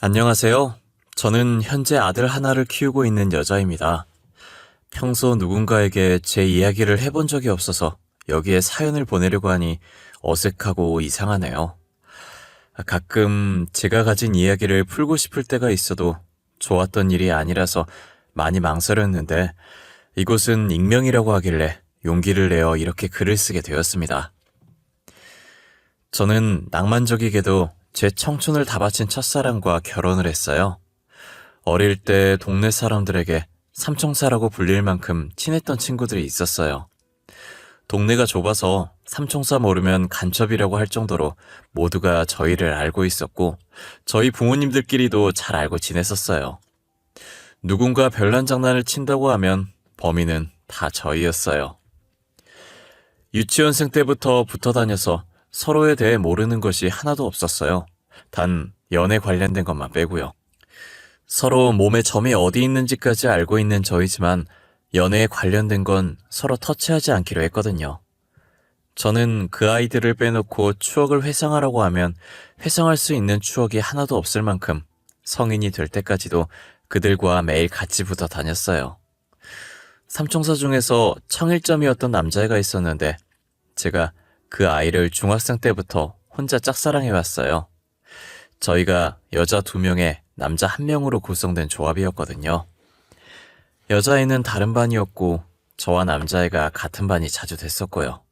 안녕하세요. 저는 현재 아들 하나를 키우고 있는 여자입니다. 평소 누군가에게 제 이야기를 해본 적이 없어서 여기에 사연을 보내려고 하니 어색하고 이상하네요. 가끔 제가 가진 이야기를 풀고 싶을 때가 있어도 좋았던 일이 아니라서 많이 망설였는데 이곳은 익명이라고 하길래 용기를 내어 이렇게 글을 쓰게 되었습니다. 저는 낭만적이게도 제 청춘을 다 바친 첫사랑과 결혼을 했어요. 어릴 때 동네 사람들에게 삼총사라고 불릴 만큼 친했던 친구들이 있었어요. 동네가 좁아서 삼총사 모르면 간첩이라고 할 정도로 모두가 저희를 알고 있었고 저희 부모님들끼리도 잘 알고 지냈었어요. 누군가 별난 장난을 친다고 하면 범인은 다 저희였어요. 유치원생 때부터 붙어 다녀서 서로에 대해 모르는 것이 하나도 없었어요. 단 연애 관련된 것만 빼고요. 서로 몸에 점이 어디 있는지까지 알고 있는 저희지만 연애에 관련된 건 서로 터치하지 않기로 했거든요. 저는 그 아이들을 빼놓고 추억을 회상하라고 하면 회상할 수 있는 추억이 하나도 없을 만큼 성인이 될 때까지도 그들과 매일 같이 붙어 다녔어요. 삼총사 중에서 청일점이었던 남자애가 있었는데 제가 그 아이를 중학생 때부터 혼자 짝사랑해왔어요. 저희가 여자 2명에 남자 1명으로 구성된 조합이었거든요. 여자애는 다른 반이었고 저와 남자애가 같은 반이 자주 됐었고요.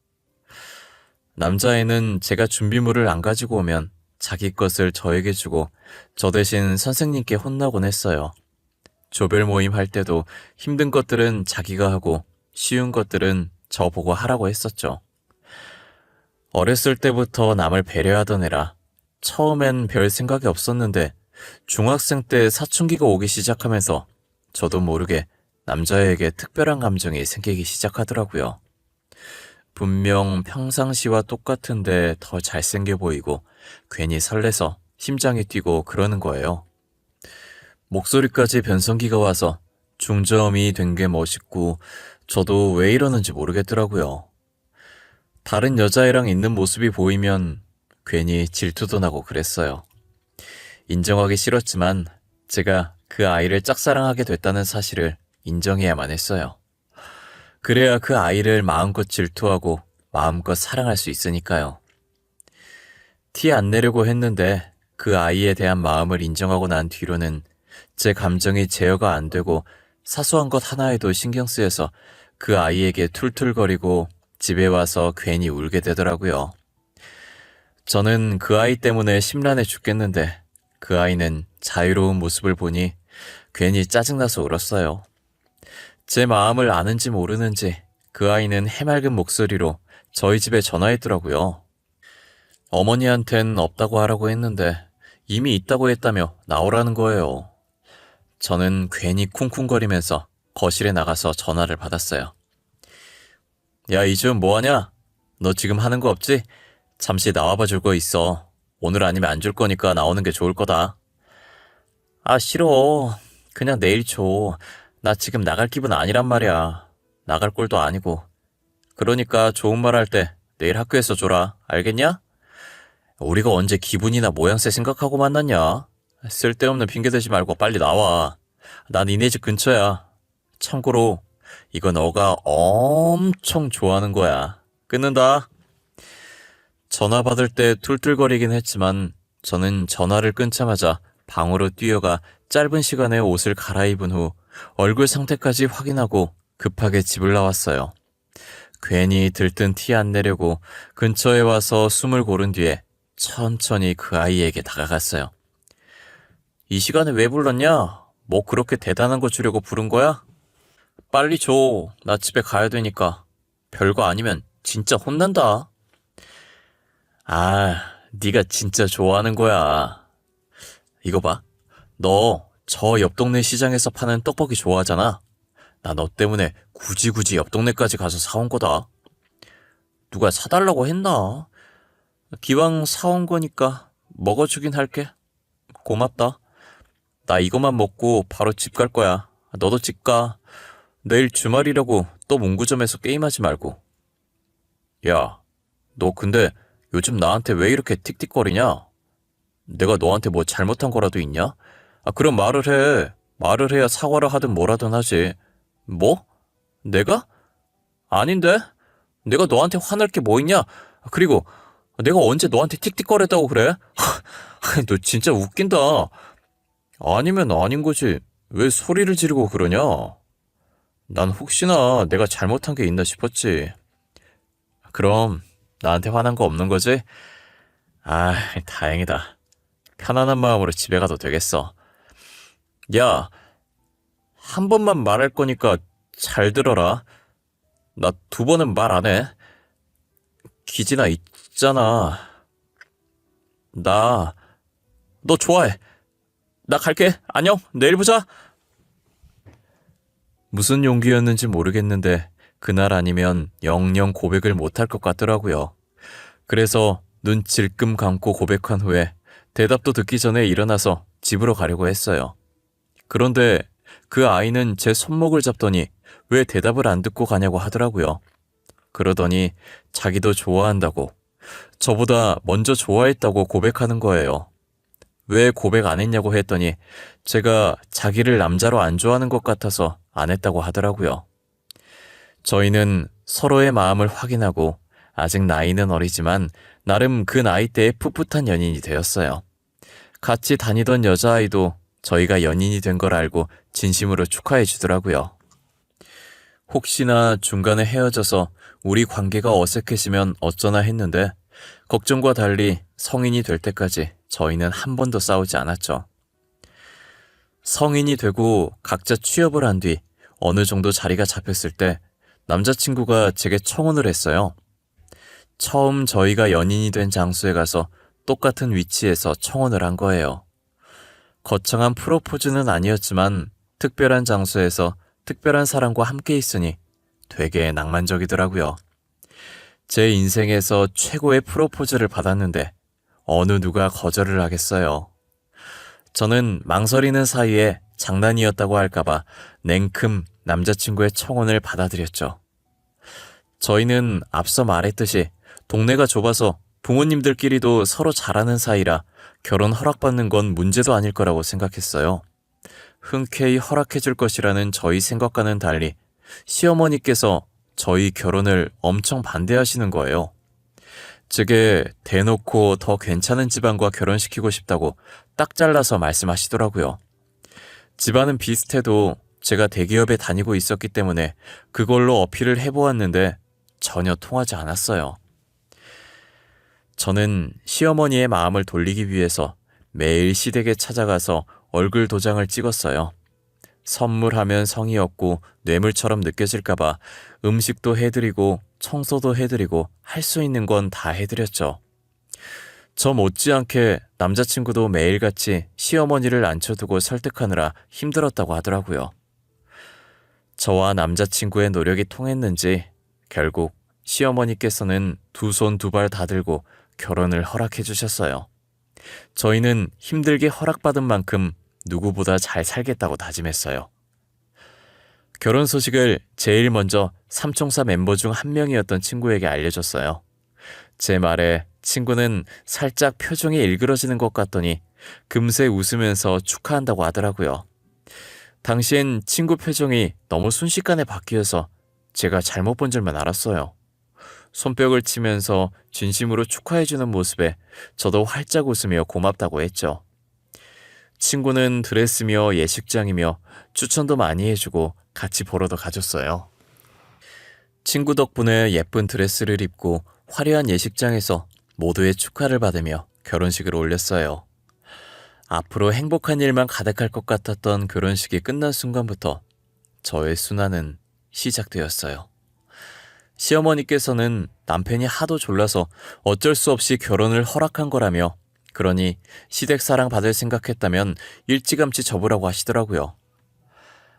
남자애는 제가 준비물을 안 가지고 오면 자기 것을 저에게 주고 저 대신 선생님께 혼나곤 했어요. 조별 모임 할 때도 힘든 것들은 자기가 하고 쉬운 것들은 저 보고 하라고 했었죠. 어렸을 때부터 남을 배려하던 애라 처음엔 별 생각이 없었는데 중학생 때 사춘기가 오기 시작하면서 저도 모르게 남자애에게 특별한 감정이 생기기 시작하더라고요. 분명 평상시와 똑같은데 더 잘생겨 보이고 괜히 설레서 심장이 뛰고 그러는 거예요. 목소리까지 변성기가 와서 중저음이 된 게 멋있고 저도 왜 이러는지 모르겠더라고요. 다른 여자애랑 있는 모습이 보이면 괜히 질투도 나고 그랬어요. 인정하기 싫었지만 제가 그 아이를 짝사랑하게 됐다는 사실을 인정해야만 했어요. 그래야 그 아이를 마음껏 질투하고 마음껏 사랑할 수 있으니까요. 티 안 내려고 했는데 그 아이에 대한 마음을 인정하고 난 뒤로는 제 감정이 제어가 안 되고 사소한 것 하나에도 신경 쓰여서 그 아이에게 툴툴거리고 집에 와서 괜히 울게 되더라고요. 저는 그 아이 때문에 심란해 죽겠는데 그 아이는 자유로운 모습을 보니 괜히 짜증나서 울었어요. 제 마음을 아는지 모르는지 그 아이는 해맑은 목소리로 저희 집에 전화했더라고요. 어머니한텐 없다고 하라고 했는데 이미 있다고 했다며 나오라는 거예요. 저는 괜히 쿵쿵거리면서 거실에 나가서 전화를 받았어요. 야, 이주은 뭐하냐? 너 지금 하는 거 없지? 잠시 나와봐 줄 거 있어. 오늘 아니면 안 줄 거니까 나오는 게 좋을 거다. 아, 싫어. 그냥 내일 줘. 나 지금 나갈 기분 아니란 말이야. 나갈 꼴도 아니고. 그러니까 좋은 말 할 때 내일 학교에서 줘라. 알겠냐? 우리가 언제 기분이나 모양새 생각하고 만났냐? 쓸데없는 핑계 대지 말고 빨리 나와. 난 니네 집 근처야. 참고로 이거 너가 엄청 좋아하는 거야. 끊는다. 전화 받을 때 툴툴거리긴 했지만 저는 전화를 끊자마자 방으로 뛰어가 짧은 시간에 옷을 갈아입은 후 얼굴 상태까지 확인하고 급하게 집을 나왔어요. 괜히 들뜬 티 안 내려고 근처에 와서 숨을 고른 뒤에 천천히 그 아이에게 다가갔어요. 이 시간에 왜 불렀냐? 뭐 그렇게 대단한 거 주려고 부른 거야? 빨리 줘. 나 집에 가야 되니까. 별거 아니면 진짜 혼난다. 아, 네가 진짜 좋아하는 거야. 이거 봐. 너 저 옆 동네 시장에서 파는 떡볶이 좋아하잖아. 나 너 때문에 굳이 옆 동네까지 가서 사온 거다. 누가 사달라고 했나? 기왕 사온 거니까 먹어주긴 할게. 고맙다. 나 이거만 먹고 바로 집 갈 거야. 너도 집 가. 내일 주말이라고 또 문구점에서 게임하지 말고. 야, 너 근데 요즘 나한테 왜 이렇게 틱틱거리냐? 내가 너한테 뭐 잘못한 거라도 있냐? 그럼 말을 해. 말을 해야 사과를 하든 뭐라든 하지. 뭐? 내가? 아닌데? 내가 너한테 화낼 게 뭐 있냐? 그리고 내가 언제 너한테 틱틱거렸다고 그래? 너 진짜 웃긴다. 아니면 아닌 거지. 왜 소리를 지르고 그러냐? 난 혹시나 내가 잘못한 게 있나 싶었지. 그럼 나한테 화난 거 없는 거지? 아, 다행이다. 편안한 마음으로 집에 가도 되겠어. 야, 한 번만 말할 거니까 잘 들어라. 나 두 번은 말 안 해. 기진아 있잖아. 나 너 좋아해. 나 갈게. 안녕. 내일 보자. 무슨 용기였는지 모르겠는데 그날 아니면 영영 고백을 못할 것 같더라고요. 그래서 눈 질끔 감고 고백한 후에 대답도 듣기 전에 일어나서 집으로 가려고 했어요. 그런데 그 아이는 제 손목을 잡더니 왜 대답을 안 듣고 가냐고 하더라고요. 그러더니 자기도 좋아한다고, 저보다 먼저 좋아했다고 고백하는 거예요. 왜 고백 안 했냐고 했더니 제가 자기를 남자로 안 좋아하는 것 같아서 안 했다고 하더라고요. 저희는 서로의 마음을 확인하고 아직 나이는 어리지만 나름 그 나이 때의 풋풋한 연인이 되었어요. 같이 다니던 여자아이도 저희가 연인이 된 걸 알고 진심으로 축하해 주더라고요. 혹시나 중간에 헤어져서 우리 관계가 어색해지면 어쩌나 했는데 걱정과 달리 성인이 될 때까지 저희는 한 번도 싸우지 않았죠. 성인이 되고 각자 취업을 한 뒤 어느 정도 자리가 잡혔을 때 남자친구가 제게 청혼을 했어요. 처음 저희가 연인이 된 장소에 가서 똑같은 위치에서 청혼을 한 거예요. 거창한 프로포즈는 아니었지만 특별한 장소에서 특별한 사람과 함께 있으니 되게 낭만적이더라고요. 제 인생에서 최고의 프로포즈를 받았는데 어느 누가 거절을 하겠어요. 저는 망설이는 사이에 장난이었다고 할까봐 냉큼 남자친구의 청혼을 받아들였죠. 저희는 앞서 말했듯이 동네가 좁아서 부모님들끼리도 서로 잘 아는 사이라 결혼 허락받는 건 문제도 아닐 거라고 생각했어요. 흔쾌히 허락해줄 것이라는 저희 생각과는 달리 시어머니께서 저희 결혼을 엄청 반대하시는 거예요. 제게 대놓고 더 괜찮은 집안과 결혼시키고 싶다고 딱 잘라서 말씀하시더라고요. 집안은 비슷해도 제가 대기업에 다니고 있었기 때문에 그걸로 어필을 해보았는데 전혀 통하지 않았어요. 저는 시어머니의 마음을 돌리기 위해서 매일 시댁에 찾아가서 얼굴 도장을 찍었어요. 선물하면 성의 없고 뇌물처럼 느껴질까봐 음식도 해드리고 청소도 해드리고 할 수 있는 건 다 해드렸죠. 저 못지않게 남자친구도 매일같이 시어머니를 앉혀두고 설득하느라 힘들었다고 하더라고요. 저와 남자친구의 노력이 통했는지 결국 시어머니께서는 두 손 두 발 다 들고 결혼을 허락해 주셨어요. 저희는 힘들게 허락받은 만큼 누구보다 잘 살겠다고 다짐했어요. 결혼 소식을 제일 먼저 삼총사 멤버 중 한 명이었던 친구에게 알려줬어요. 제 말에 친구는 살짝 표정이 일그러지는 것 같더니 금세 웃으면서 축하한다고 하더라고요. 당시엔 친구 표정이 너무 순식간에 바뀌어서 제가 잘못 본 줄만 알았어요. 손뼉을 치면서 진심으로 축하해주는 모습에 저도 활짝 웃으며 고맙다고 했죠. 친구는 드레스며 예식장이며 추천도 많이 해주고 같이 보러도 가줬어요. 친구 덕분에 예쁜 드레스를 입고 화려한 예식장에서 모두의 축하를 받으며 결혼식을 올렸어요. 앞으로 행복한 일만 가득할 것 같았던 결혼식이 끝난 순간부터 저의 순환은 시작되었어요. 시어머니께서는 남편이 하도 졸라서 어쩔 수 없이 결혼을 허락한 거라며, 그러니 시댁사랑 받을 생각했다면 일찌감치 접으라고 하시더라고요.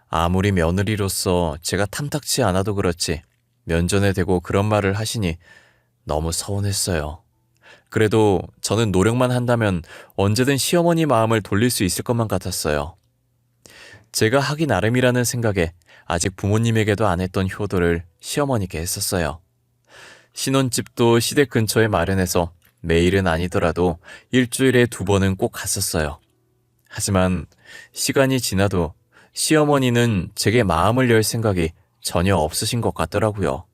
아무리 며느리로서 제가 탐탁치 않아도 그렇지 면전에 대고 그런 말을 하시니 너무 서운했어요. 그래도 저는 노력만 한다면 언제든 시어머니 마음을 돌릴 수 있을 것만 같았어요. 제가 하기 나름이라는 생각에 아직 부모님에게도 안 했던 효도를 시어머니께 했었어요. 신혼집도 시댁 근처에 마련해서 매일은 아니더라도 일주일에 2번은 꼭 갔었어요. 하지만 시간이 지나도 시어머니는 제게 마음을 열 생각이 전혀 없으신 것 같더라고요.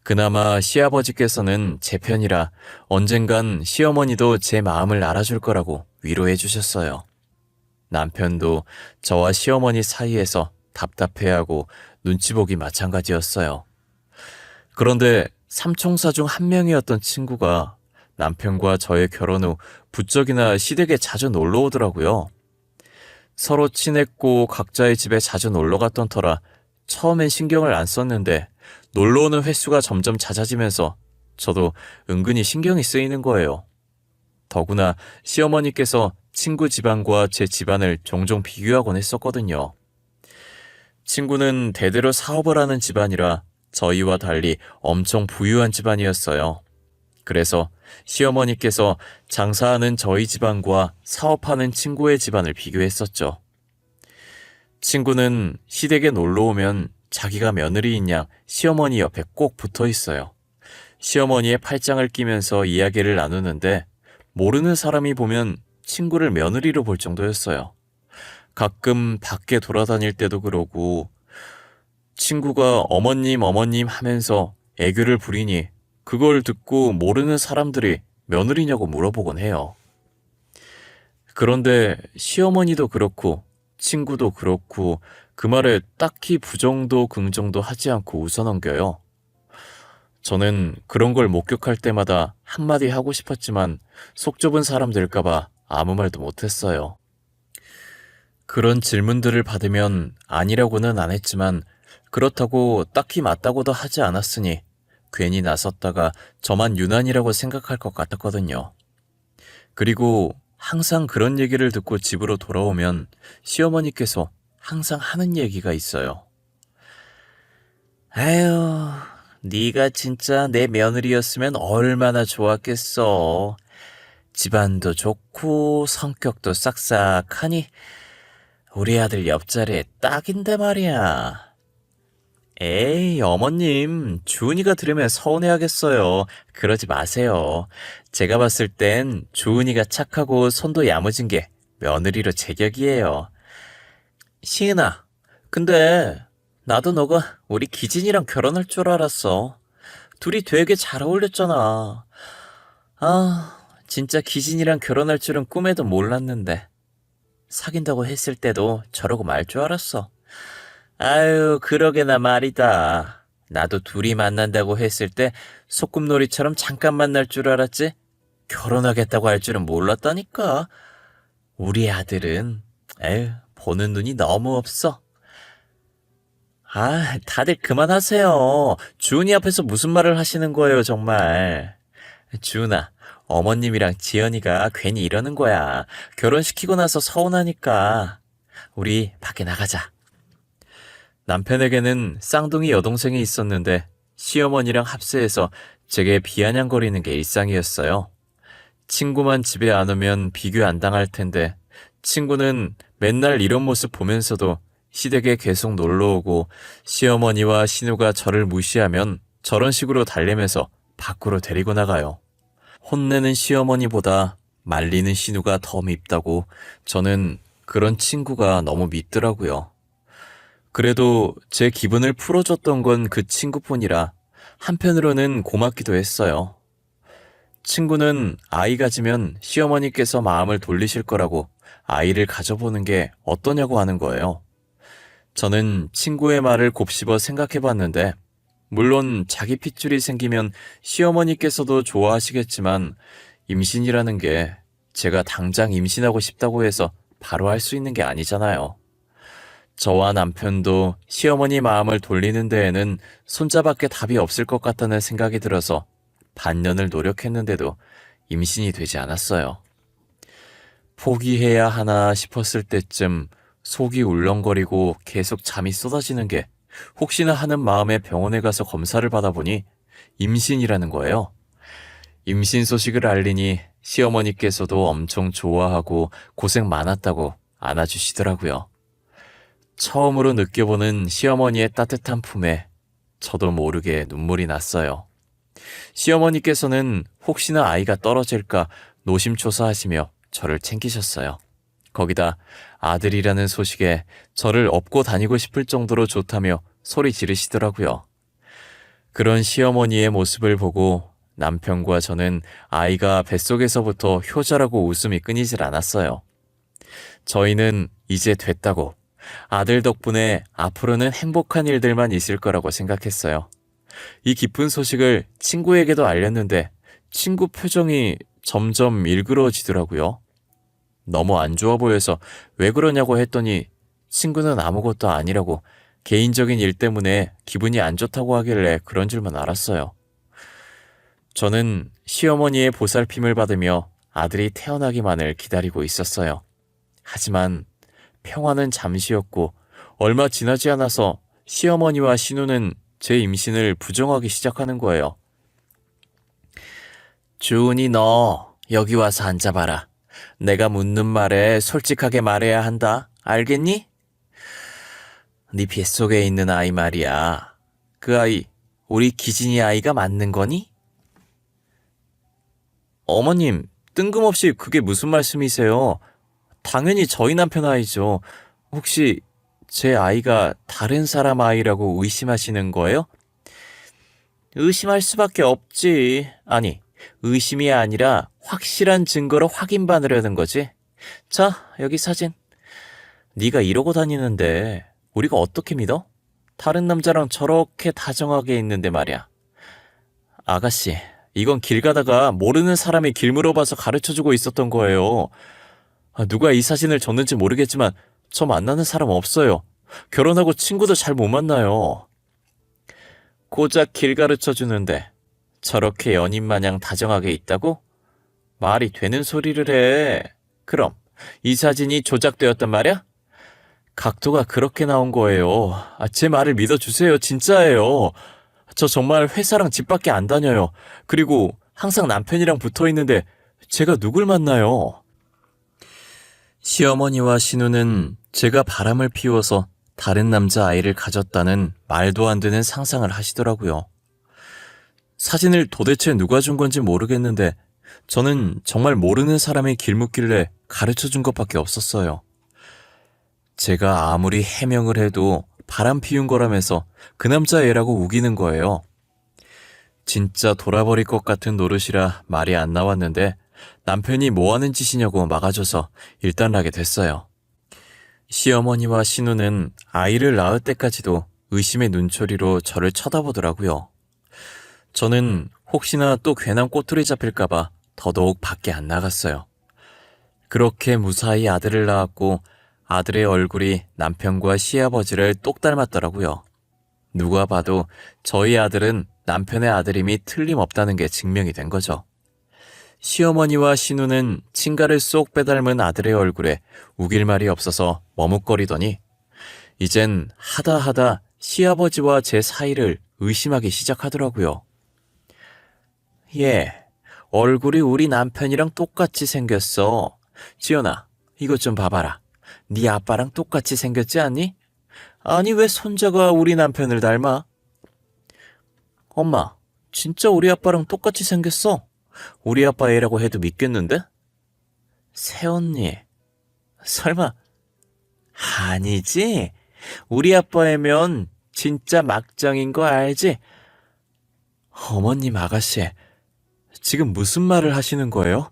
그나마 시아버지께서는 제 편이라 언젠간 시어머니도 제 마음을 알아줄 거라고 위로해 주셨어요. 남편도 저와 시어머니 사이에서 답답해하고 눈치 보기 마찬가지였어요. 그런데 삼총사 중 한 명이었던 친구가 남편과 저의 결혼 후 부쩍이나 시댁에 자주 놀러 오더라고요. 서로 친했고 각자의 집에 자주 놀러 갔던 터라 처음엔 신경을 안 썼는데 놀러 오는 횟수가 점점 잦아지면서 저도 은근히 신경이 쓰이는 거예요. 더구나 시어머니께서 친구 집안과 제 집안을 종종 비교하곤 했었거든요. 친구는 대대로 사업을 하는 집안이라 저희와 달리 엄청 부유한 집안이었어요. 그래서 시어머니께서 장사하는 저희 집안과 사업하는 친구의 집안을 비교했었죠. 친구는 시댁에 놀러 오면 자기가 며느리인 양 시어머니 옆에 꼭 붙어 있어요. 시어머니의 팔짱을 끼면서 이야기를 나누는데 모르는 사람이 보면 친구를 며느리로 볼 정도였어요. 가끔 밖에 돌아다닐 때도 그러고 친구가 어머님 어머님 하면서 애교를 부리니 그걸 듣고 모르는 사람들이 며느리냐고 물어보곤 해요. 그런데 시어머니도 그렇고 친구도 그렇고 그 말에 딱히 부정도 긍정도 하지 않고 웃어넘겨요. 저는 그런 걸 목격할 때마다 한마디 하고 싶었지만 속 좁은 사람 될까봐 아무 말도 못했어요. 그런 질문들을 받으면 아니라고는 안 했지만 그렇다고 딱히 맞다고도 하지 않았으니 괜히 나섰다가 저만 유난이라고 생각할 것 같았거든요. 그리고 항상 그런 얘기를 듣고 집으로 돌아오면 시어머니께서 항상 하는 얘기가 있어요. 아유, 네가 진짜 내 며느리였으면 얼마나 좋았겠어. 집안도 좋고 성격도 싹싹하니 우리 아들 옆자리에 딱인데 말이야. 에이, 어머님, 주은이가 들으면 서운해하겠어요. 그러지 마세요. 제가 봤을 땐 주은이가 착하고 손도 야무진 게 며느리로 제격이에요. 시은아, 근데 나도 너가 우리 기진이랑 결혼할 줄 알았어. 둘이 되게 잘 어울렸잖아. 아, 진짜 기진이랑 결혼할 줄은 꿈에도 몰랐는데. 사귄다고 했을 때도 저러고 말 줄 알았어. 아유, 그러게나 말이다. 나도 둘이 만난다고 했을 때 소꿉놀이처럼 잠깐 만날 줄 알았지? 결혼하겠다고 할 줄은 몰랐다니까. 우리 아들은, 에휴, 보는 눈이 너무 없어. 아, 다들 그만하세요. 주은이 앞에서 무슨 말을 하시는 거예요, 정말. 주은아, 어머님이랑 지연이가 괜히 이러는 거야. 결혼시키고 나서 서운하니까. 우리 밖에 나가자. 남편에게는 쌍둥이 여동생이 있었는데 시어머니랑 합세해서 제게 비아냥거리는 게 일상이었어요. 친구만 집에 안 오면 비교 안 당할 텐데 친구는 맨날 이런 모습 보면서도 시댁에 계속 놀러오고 시어머니와 신우가 저를 무시하면 저런 식으로 달래면서 밖으로 데리고 나가요. 혼내는 시어머니보다 말리는 신우가 더 밉다고 저는 그런 친구가 너무 밉더라고요. 그래도 제 기분을 풀어줬던 건 그 친구뿐이라 한편으로는 고맙기도 했어요. 친구는 아이 가지면 시어머니께서 마음을 돌리실 거라고 아이를 가져보는 게 어떠냐고 하는 거예요. 저는 친구의 말을 곱씹어 생각해봤는데 물론 자기 핏줄이 생기면 시어머니께서도 좋아하시겠지만 임신이라는 게 제가 당장 임신하고 싶다고 해서 바로 할 수 있는 게 아니잖아요. 저와 남편도 시어머니 마음을 돌리는 데에는 손자밖에 답이 없을 것 같다는 생각이 들어서 반년을 노력했는데도 임신이 되지 않았어요. 포기해야 하나 싶었을 때쯤 속이 울렁거리고 계속 잠이 쏟아지는 게 혹시나 하는 마음에 병원에 가서 검사를 받아보니 임신이라는 거예요. 임신 소식을 알리니 시어머니께서도 엄청 좋아하고 고생 많았다고 안아주시더라고요. 처음으로 느껴보는 시어머니의 따뜻한 품에 저도 모르게 눈물이 났어요. 시어머니께서는 혹시나 아이가 떨어질까 노심초사하시며 저를 챙기셨어요. 거기다 아들이라는 소식에 저를 업고 다니고 싶을 정도로 좋다며 소리 지르시더라고요. 그런 시어머니의 모습을 보고 남편과 저는 아이가 뱃속에서부터 효자라고 웃음이 끊이질 않았어요. 저희는 이제 됐다고, 아들 덕분에 앞으로는 행복한 일들만 있을 거라고 생각했어요. 이 기쁜 소식을 친구에게도 알렸는데 친구 표정이 점점 일그러지더라고요. 너무 안 좋아 보여서 왜 그러냐고 했더니 친구는 아무것도 아니라고, 개인적인 일 때문에 기분이 안 좋다고 하길래 그런 줄만 알았어요. 저는 시어머니의 보살핌을 받으며 아들이 태어나기만을 기다리고 있었어요. 하지만 평화는 잠시였고 얼마 지나지 않아서 시어머니와 신우는 제 임신을 부정하기 시작하는 거예요. 주은이, 너 여기 와서 앉아봐라. 내가 묻는 말에 솔직하게 말해야 한다. 알겠니? 네 뱃속에 있는 아이 말이야. 그 아이 우리 기진이 아이가 맞는 거니? 어머님, 뜬금없이 그게 무슨 말씀이세요? 당연히 저희 남편 아이죠. 혹시 제 아이가 다른 사람 아이라고 의심하시는 거예요? 의심할 수밖에 없지. 아니, 의심이 아니라 확실한 증거로 확인받으려는 거지. 자, 여기 사진. 네가 이러고 다니는데 우리가 어떻게 믿어? 다른 남자랑 저렇게 다정하게 있는데 말이야. 아가씨, 이건 길 가다가 모르는 사람이 길 물어봐서 가르쳐주고 있었던 거예요. 누가 이 사진을 줬는지 모르겠지만 저 만나는 사람 없어요. 결혼하고 친구도 잘 못 만나요. 고작 길 가르쳐주는데 저렇게 연인 마냥 다정하게 있다고? 말이 되는 소리를 해. 그럼 이 사진이 조작되었단 말이야? 각도가 그렇게 나온 거예요. 제 말을 믿어주세요. 진짜예요. 저 정말 회사랑 집 밖에 안 다녀요. 그리고 항상 남편이랑 붙어 있는데 제가 누굴 만나요? 시어머니와 신우는 제가 바람을 피워서 다른 남자 아이를 가졌다는 말도 안 되는 상상을 하시더라고요. 사진을 도대체 누가 준 건지 모르겠는데 저는 정말 모르는 사람이 길 묻길래 가르쳐 준 것밖에 없었어요. 제가 아무리 해명을 해도 바람 피운 거라면서 그 남자 애라고 우기는 거예요. 진짜 돌아버릴 것 같은 노릇이라 말이 안 나왔는데 남편이 뭐 하는 짓이냐고 막아줘서 일단락이 됐어요. 시어머니와 신우는 아이를 낳을 때까지도 의심의 눈초리로 저를 쳐다보더라고요. 저는 혹시나 또 괜한 꼬투리 잡힐까봐 더더욱 밖에 안 나갔어요. 그렇게 무사히 아들을 낳았고 아들의 얼굴이 남편과 시아버지를 똑 닮았더라고요. 누가 봐도 저희 아들은 남편의 아들임이 틀림없다는 게 증명이 된 거죠. 시어머니와 신우는 친가를 쏙 빼닮은 아들의 얼굴에 우길 말이 없어서 머뭇거리더니 이젠 하다 시아버지와 제 사이를 의심하기 시작하더라고요. 예, 얼굴이 우리 남편이랑 똑같이 생겼어. 지연아, 이것 좀 봐봐라. 네 아빠랑 똑같이 생겼지 않니? 아니, 왜 손자가 우리 남편을 닮아? 엄마, 진짜 우리 아빠랑 똑같이 생겼어. 우리 아빠 애라고 해도 믿겠는데? 새언니, 설마. 아니지? 우리 아빠 애면 진짜 막장인 거 알지? 어머님, 아가씨, 지금 무슨 말을 하시는 거예요?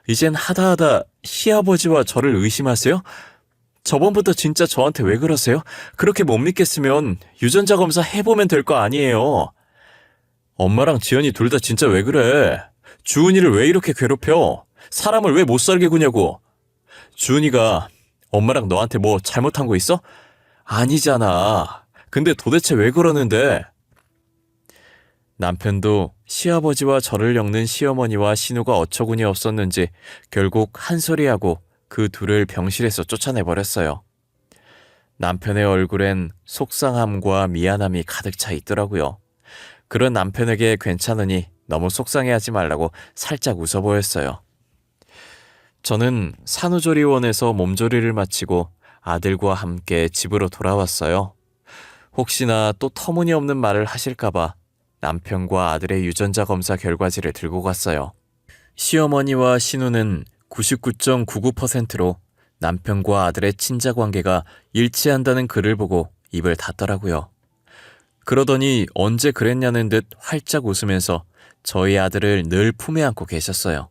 이젠 하다 시아버지와 저를 의심하세요? 저번부터 진짜 저한테 왜 그러세요? 그렇게 못 믿겠으면 유전자 검사 해보면 될 거 아니에요. 엄마랑 지연이 둘 다 진짜 왜 그래? 주은이를 왜 이렇게 괴롭혀? 사람을 왜 못 살게 구냐고. 주은이가 엄마랑 너한테 뭐 잘못한 거 있어? 아니잖아. 근데 도대체 왜 그러는데? 남편도 시아버지와 저를 엮는 시어머니와 신우가 어처구니 없었는지 결국 한 소리하고 그 둘을 병실에서 쫓아내버렸어요. 남편의 얼굴엔 속상함과 미안함이 가득 차 있더라고요. 그런 남편에게 괜찮으니 너무 속상해하지 말라고 살짝 웃어 보였어요. 저는 산후조리원에서 몸조리를 마치고 아들과 함께 집으로 돌아왔어요. 혹시나 또 터무니없는 말을 하실까봐 남편과 아들의 유전자 검사 결과지를 들고 갔어요. 시어머니와 신우는 99.99%로 남편과 아들의 친자 관계가 일치한다는 글을 보고 입을 닫더라고요. 그러더니 언제 그랬냐는 듯 활짝 웃으면서 저희 아들을 늘 품에 안고 계셨어요.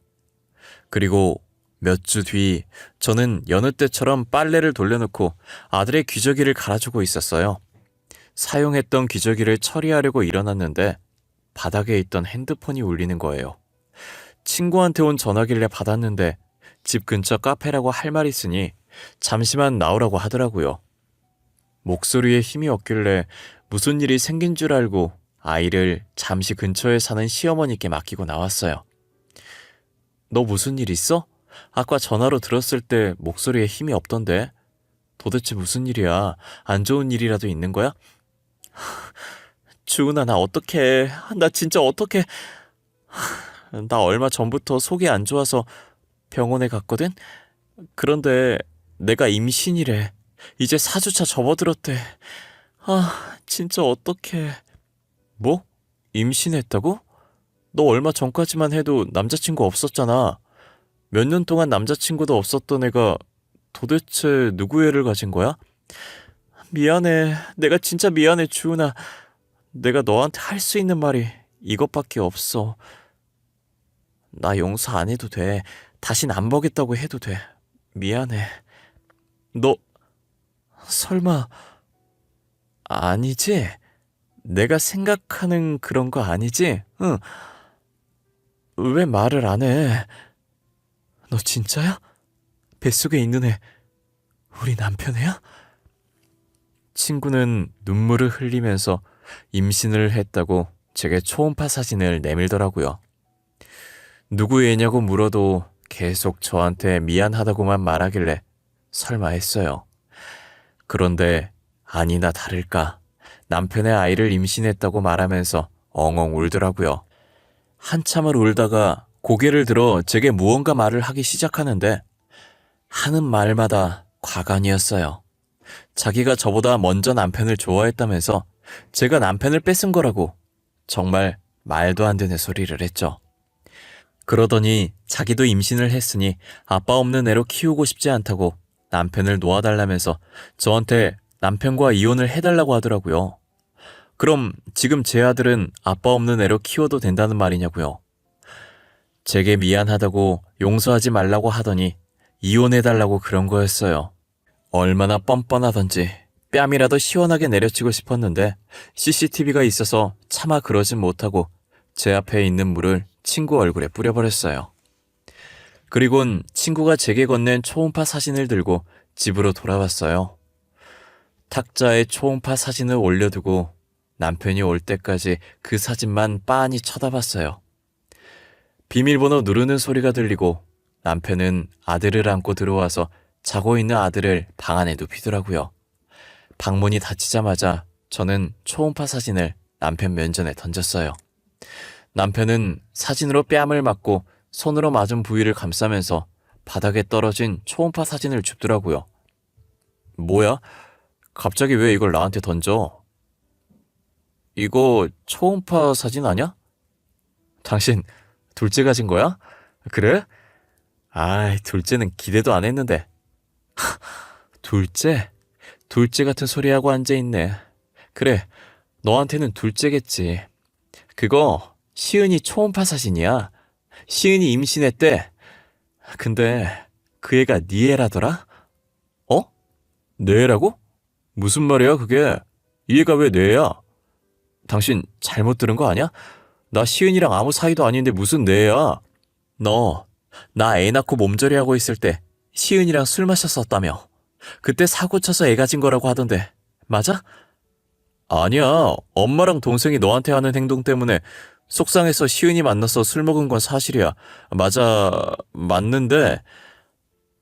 그리고 몇 주 뒤 저는 여느 때처럼 빨래를 돌려놓고 아들의 귀저귀를 갈아주고 있었어요. 사용했던 귀저귀를 처리하려고 일어났는데 바닥에 있던 핸드폰이 울리는 거예요. 친구한테 온 전화길래 받았는데 집 근처 카페라고 할 말 있으니 잠시만 나오라고 하더라고요. 목소리에 힘이 없길래 무슨 일이 생긴 줄 알고 아이를 잠시 근처에 사는 시어머니께 맡기고 나왔어요. 너 무슨 일 있어? 아까 전화로 들었을 때 목소리에 힘이 없던데. 도대체 무슨 일이야? 안 좋은 일이라도 있는 거야? 주은아, 나 어떡해. 나 진짜 어떡해. 나 얼마 전부터 속이 안 좋아서 병원에 갔거든? 그런데 내가 임신이래. 이제 4주차 접어들었대. 진짜 어떡해. 뭐? 임신했다고? 너 얼마 전까지만 해도 남자친구 없었잖아. 몇 년 동안 남자친구도 없었던 애가 도대체 누구 애를 가진 거야? 미안해. 내가 진짜 미안해, 주은아. 내가 너한테 할 수 있는 말이 이것밖에 없어. 나 용서 안 해도 돼. 다신 안 보겠다고 해도 돼. 미안해. 너 설마 아니지? 내가 생각하는 그런 거 아니지? 응. 왜 말을 안 해? 너 진짜야? 뱃속에 있는 애 우리 남편 애야? 친구는 눈물을 흘리면서 임신을 했다고 제게 초음파 사진을 내밀더라고요. 누구 애냐고 물어도 계속 저한테 미안하다고만 말하길래 설마 했어요. 그런데 아니나 다를까 남편의 아이를 임신했다고 말하면서 엉엉 울더라고요. 한참을 울다가 고개를 들어 제게 무언가 말을 하기 시작하는데 하는 말마다 과간이었어요. 자기가 저보다 먼저 남편을 좋아했다면서 제가 남편을 뺏은 거라고 정말 말도 안 되는 소리를 했죠. 그러더니 자기도 임신을 했으니 아빠 없는 애로 키우고 싶지 않다고 남편을 놓아달라면서 저한테 남편과 이혼을 해달라고 하더라고요. 그럼 지금 제 아들은 아빠 없는 애로 키워도 된다는 말이냐고요. 제게 미안하다고 용서하지 말라고 하더니 이혼해달라고 그런 거였어요. 얼마나 뻔뻔하던지 뺨이라도 시원하게 내려치고 싶었는데 CCTV가 있어서 차마 그러진 못하고 제 앞에 있는 물을 친구 얼굴에 뿌려버렸어요. 그리곤 친구가 제게 건넨 초음파 사진을 들고 집으로 돌아왔어요. 탁자에 초음파 사진을 올려두고 남편이 올 때까지 그 사진만 빤히 쳐다봤어요. 비밀번호 누르는 소리가 들리고 남편은 아들을 안고 들어와서 자고 있는 아들을 방 안에 눕히더라고요. 방문이 닫히자마자 저는 초음파 사진을 남편 면전에 던졌어요. 남편은 사진으로 뺨을 맞고 손으로 맞은 부위를 감싸면서 바닥에 떨어진 초음파 사진을 줍더라고요. 뭐야? 갑자기 왜 이걸 나한테 던져? 이거 초음파 사진 아냐? 당신 둘째 가진 거야? 그래? 아이, 둘째는 기대도 안 했는데. 둘째? 둘째 같은 소리 하고 앉아있네. 그래, 너한테는 둘째겠지. 그거 시은이 초음파 사진이야. 시은이 임신했대. 근데 그 애가 네 애라더라? 어? 내 애라고? 무슨 말이야 그게? 이 애가 왜 내 애야? 당신 잘못 들은 거 아니야? 나 시은이랑 아무 사이도 아닌데 무슨 내 애야? 너, 나 애 낳고 몸조리 하고 있을 때 시은이랑 술 마셨었다며. 그때 사고 쳐서 애 가진 거라고 하던데 맞아? 아니야. 엄마랑 동생이 너한테 하는 행동 때문에 속상해서 시은이 만나서 술 먹은 건 사실이야. 맞는데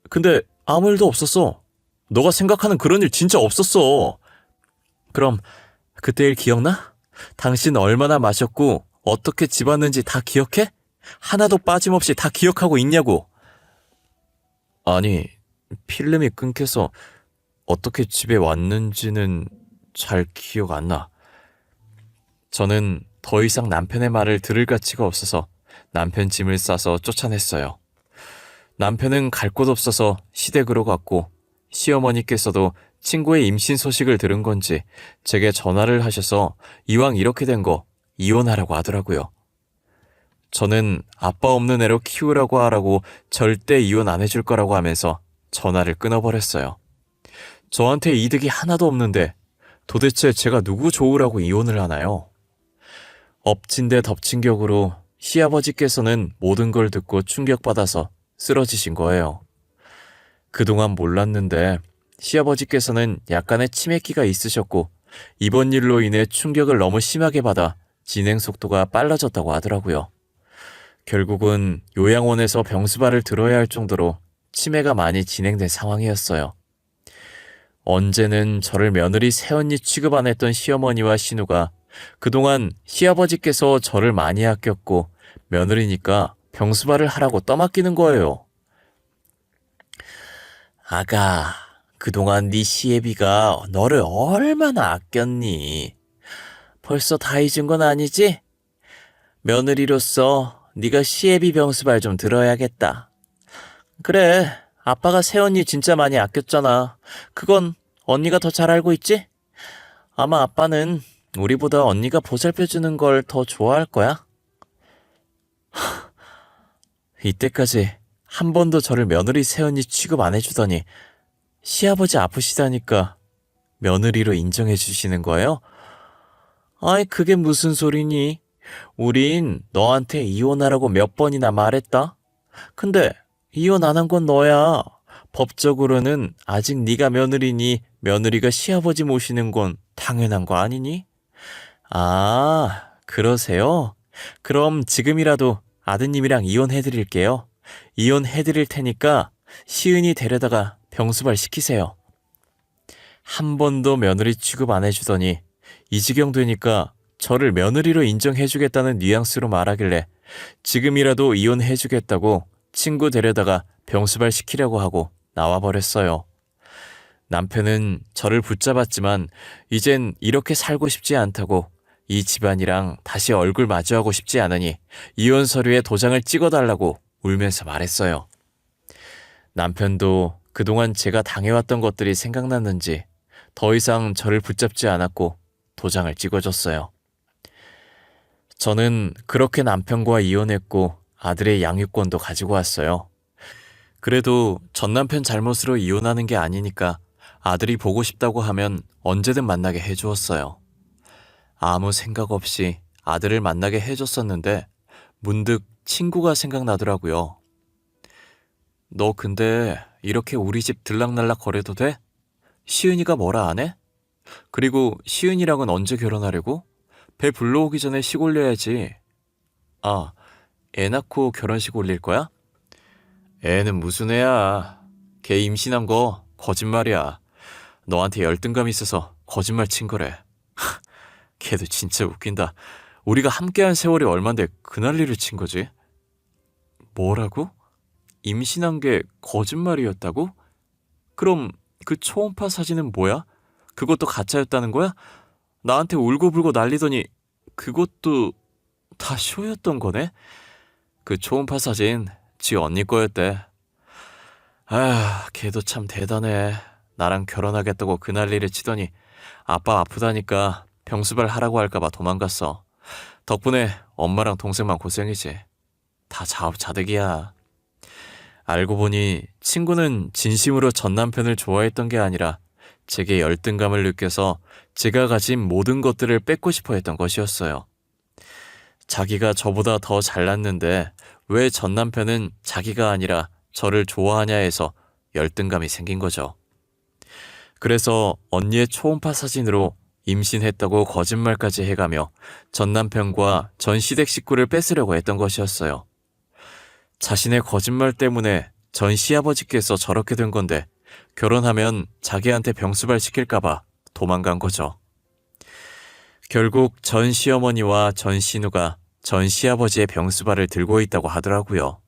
근데 아무 일도 없었어. 너가 생각하는 그런 일 진짜 없었어. 그럼 그때 일 기억나? 당신 얼마나 마셨고 어떻게 집 왔는지 다 기억해? 하나도 빠짐없이 다 기억하고 있냐고. 아니, 필름이 끊겨서 어떻게 집에 왔는지는 잘 기억 안 나. 저는 더 이상 남편의 말을 들을 가치가 없어서 남편 짐을 싸서 쫓아냈어요. 남편은 갈 곳 없어서 시댁으로 갔고 시어머니께서도 친구의 임신 소식을 들은 건지 제게 전화를 하셔서 이왕 이렇게 된 거 이혼하라고 하더라고요. 저는 아빠 없는 애로 키우라고 하라고 절대 이혼 안 해줄 거라고 하면서 전화를 끊어버렸어요. 저한테 이득이 하나도 없는데 도대체 제가 누구 좋으라고 이혼을 하나요? 엎친 데 덮친 격으로 시아버지께서는 모든 걸 듣고 충격받아서 쓰러지신 거예요. 그동안 몰랐는데 시아버지께서는 약간의 치매기가 있으셨고 이번 일로 인해 충격을 너무 심하게 받아 진행 속도가 빨라졌다고 하더라고요. 결국은 요양원에서 병수발을 들어야 할 정도로 치매가 많이 진행된 상황이었어요. 언제는 저를 며느리 새언니 취급 안 했던 시어머니와 신우가 그동안 시아버지께서 저를 많이 아꼈고 며느리니까 병수발을 하라고 떠맡기는 거예요. 아가, 그동안 네 시애비가 너를 얼마나 아꼈니? 벌써 다 잊은 건 아니지? 며느리로서 네가 시애비 병수발 좀 들어야겠다. 그래, 아빠가 새언니 진짜 많이 아꼈잖아. 그건 언니가 더 잘 알고 있지? 아마 아빠는 우리보다 언니가 보살펴주는 걸 더 좋아할 거야. 이때까지 한 번도 저를 며느리 새언니 취급 안 해주더니 시아버지 아프시다니까 며느리로 인정해 주시는 거예요? 아이, 그게 무슨 소리니? 우린 너한테 이혼하라고 몇 번이나 말했다? 근데 이혼 안 한 건 너야. 법적으로는 아직 네가 며느리니 며느리가 시아버지 모시는 건 당연한 거 아니니? 아, 그러세요? 그럼 지금이라도 아드님이랑 이혼해드릴게요. 이혼해드릴 테니까 시은이 데려다가 병수발 시키세요. 한 번도 며느리 취급 안 해주더니 이 지경 되니까 저를 며느리로 인정해주겠다는 뉘앙스로 말하길래 지금이라도 이혼해주겠다고 친구 데려다가 병수발 시키려고 하고 나와버렸어요. 남편은 저를 붙잡았지만 이젠 이렇게 살고 싶지 않다고 이 집안이랑 다시 얼굴 마주하고 싶지 않으니 이혼 서류에 도장을 찍어달라고 울면서 말했어요. 남편도 그동안 제가 당해왔던 것들이 생각났는지 더 이상 저를 붙잡지 않았고 도장을 찍어줬어요. 저는 그렇게 남편과 이혼했고 아들의 양육권도 가지고 왔어요. 그래도 전 남편 잘못으로 이혼하는 게 아니니까 아들이 보고 싶다고 하면 언제든 만나게 해주었어요. 아무 생각 없이 아들을 만나게 해줬었는데 문득 친구가 생각나더라고요. 너 근데 이렇게 우리 집 들락날락 거려도 돼? 시은이가 뭐라 안 해? 그리고 시은이랑은 언제 결혼하려고? 배 불러오기 전에 식 올려야지. 아, 애 낳고 결혼식 올릴 거야? 애는 무슨 애야. 걔 임신한 거 거짓말이야. 너한테 열등감 있어서 거짓말 친 거래. 걔도 진짜 웃긴다. 우리가 함께한 세월이 얼만데 그 난리를 친 거지? 뭐라고? 임신한 게 거짓말이었다고? 그럼 그 초음파 사진은 뭐야? 그것도 가짜였다는 거야? 나한테 울고불고 난리더니 그것도 다 쇼였던 거네? 그 초음파 사진 지 언니 거였대. 아, 걔도 참 대단해. 나랑 결혼하겠다고 그 난리를 치더니 아빠 아프다니까 병수발 하라고 할까봐 도망갔어. 덕분에 엄마랑 동생만 고생이지. 다 자업자득이야. 알고 보니 친구는 진심으로 전 남편을 좋아했던 게 아니라 제게 열등감을 느껴서 제가 가진 모든 것들을 뺏고 싶어 했던 것이었어요. 자기가 저보다 더 잘났는데 왜 전 남편은 자기가 아니라 저를 좋아하냐 해서 열등감이 생긴 거죠. 그래서 언니의 초음파 사진으로 임신했다고 거짓말까지 해가며 전 남편과 전 시댁 식구를 뺏으려고 했던 것이었어요. 자신의 거짓말 때문에 전 시아버지께서 저렇게 된 건데 결혼하면 자기한테 병수발 시킬까봐 도망간 거죠. 결국 전 시어머니와 전 신우가 전 시아버지의 병수발을 들고 있다고 하더라고요.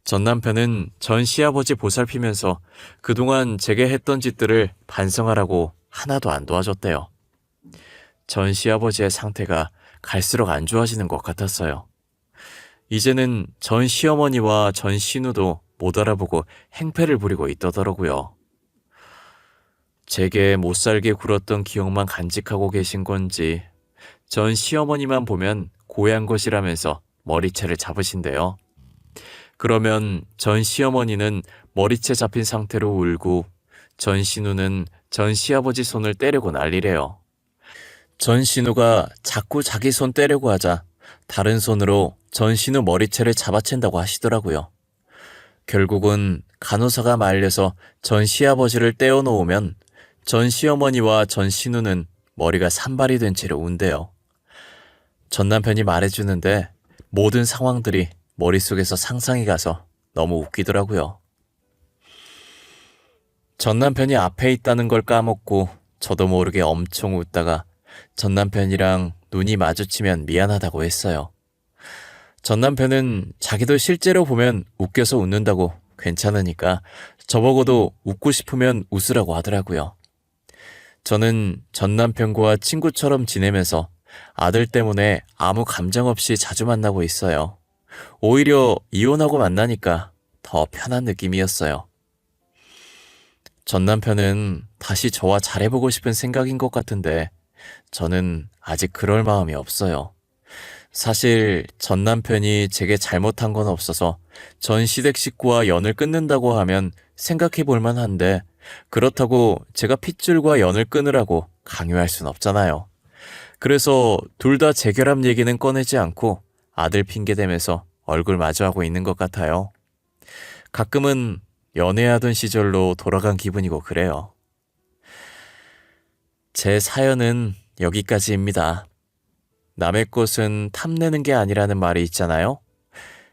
전 남편은 전 시아버지 보살피면서 그동안 제게 했던 짓들을 반성하라고 하나도 안 도와줬대요. 전 시아버지의 상태가 갈수록 안 좋아지는 것 같았어요. 이제는 전 시어머니와 전 신우도 못 알아보고 행패를 부리고 있더라고요. 제게 못살게 굴었던 기억만 간직하고 계신 건지 전 시어머니만 보면 고향 것이라면서 머리채를 잡으신대요. 그러면 전 시어머니는 머리채 잡힌 상태로 울고 전 신우는 전 시아버지 손을 때리고 난리래요. 전 신우가 자꾸 자기 손 때리고 하자 다른 손으로 전 신우 머리채를 잡아챈다고 하시더라고요. 결국은 간호사가 말려서 전 시아버지를 떼어놓으면 전 시어머니와 전 신우는 머리가 산발이 된 채로 운대요. 전 남편이 말해주는데 모든 상황들이 머릿속에서 상상이 가서 너무 웃기더라고요. 전 남편이 앞에 있다는 걸 까먹고 저도 모르게 엄청 웃다가 전 남편이랑 눈이 마주치면 미안하다고 했어요. 전 남편은 자기도 실제로 보면 웃겨서 웃는다고 괜찮으니까 저보고도 웃고 싶으면 웃으라고 하더라고요. 저는 전 남편과 친구처럼 지내면서 아들 때문에 아무 감정 없이 자주 만나고 있어요. 오히려 이혼하고 만나니까 더 편한 느낌이었어요. 전 남편은 다시 저와 잘해보고 싶은 생각인 것 같은데 저는 아직 그럴 마음이 없어요. 사실 전 남편이 제게 잘못한 건 없어서 전 시댁 식구와 연을 끊는다고 하면 생각해 볼 만한데 그렇다고 제가 핏줄과 연을 끊으라고 강요할 순 없잖아요. 그래서 둘 다 재결합 얘기는 꺼내지 않고 아들 핑계 대면서 얼굴 마주하고 있는 것 같아요. 가끔은 연애하던 시절로 돌아간 기분이고 그래요. 제 사연은 여기까지입니다. 남의 것은 탐내는 게 아니라는 말이 있잖아요.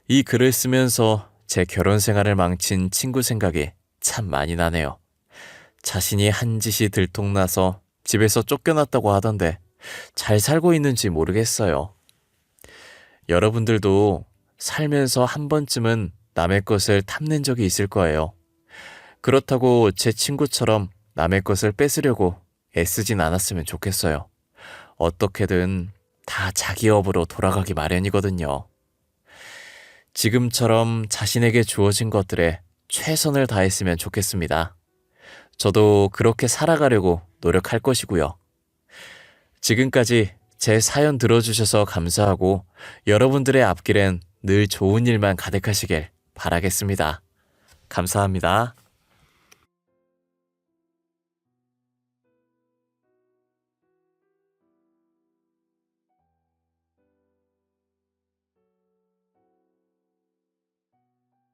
이 글을 쓰면서 제 결혼 생활을 망친 친구 생각이 참 많이 나네요. 자신이 한 짓이 들통나서 집에서 쫓겨났다고 하던데 잘 살고 있는지 모르겠어요. 여러분들도 살면서 한 번쯤은 남의 것을 탐낸 적이 있을 거예요. 그렇다고 제 친구처럼 남의 것을 뺏으려고 애쓰진 않았으면 좋겠어요. 어떻게든 다 자기 업으로 돌아가기 마련이거든요. 지금처럼 자신에게 주어진 것들에 최선을 다했으면 좋겠습니다. 저도 그렇게 살아가려고 노력할 것이고요. 지금까지 제 사연 들어주셔서 감사하고 여러분들의 앞길엔 늘 좋은 일만 가득하시길 바라겠습니다. 감사합니다.